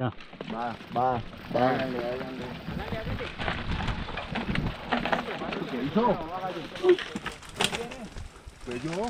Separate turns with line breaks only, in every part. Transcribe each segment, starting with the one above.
Ya.
Va, va, dale, dale. ¿Qué hizo? Pues yo.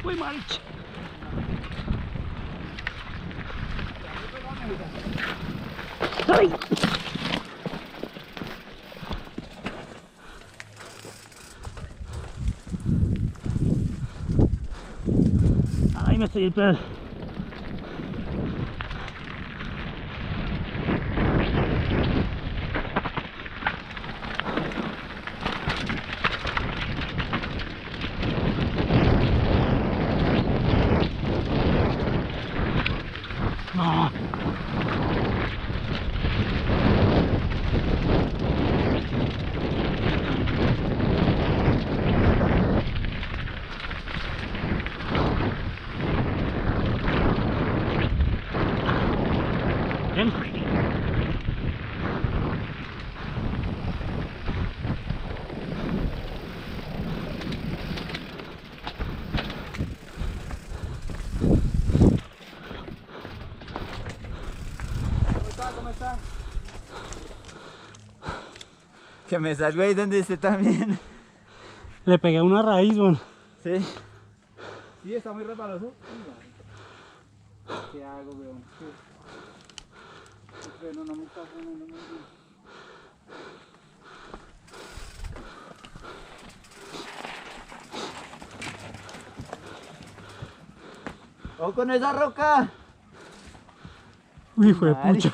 Uy, march. ¡Ay! Ay, me estoy el pedo. No. Ven.
¿Cómo está? Que me salgo ahí donde esté también.
Le pegué una raíz, bueno.
Sí. Sí, está muy resbaloso. ¿Qué hago, weón? El freno no me está poniendo muy bien. ¡Oh, con esa roca!
Uy, fue pucha.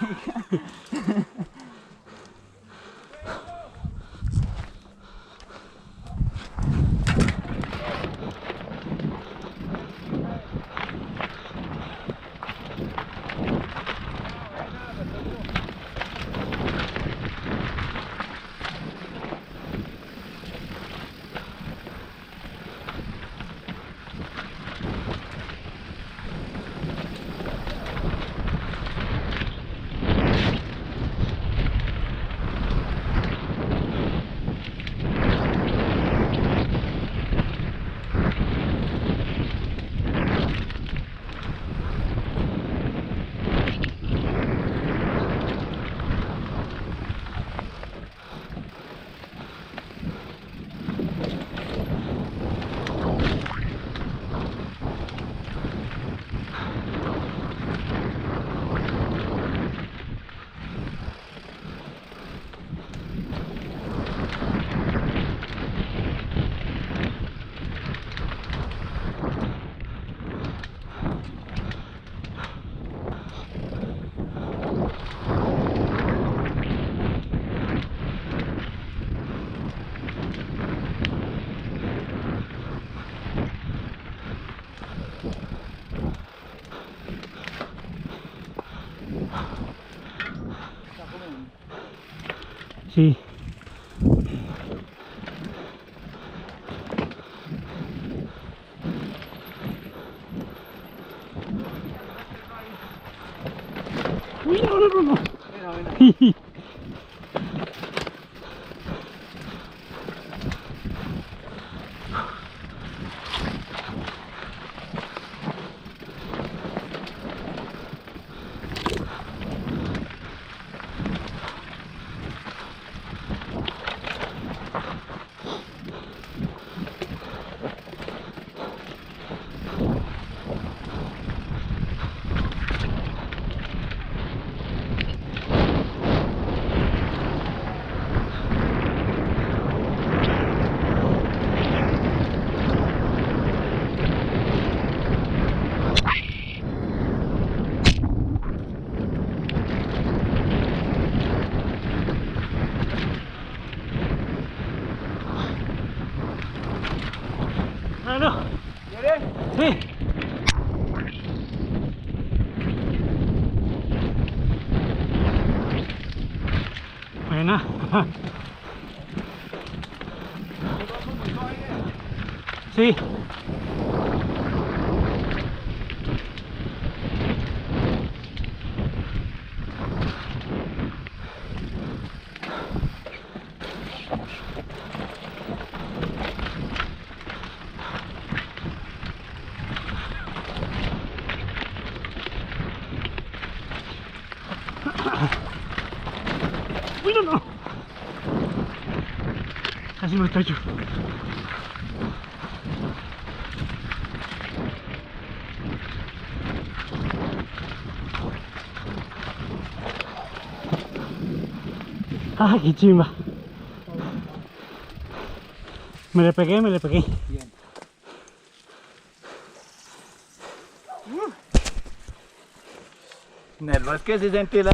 Sí. Uy, no.
Mira.
Bueno,
¿Quieres?
sí. Buena. Sí. Uy, no, no. Casi me estoy. Ah, qué chimba. Me le pegué, me le pegué.
Bien. Nervos que se sentí la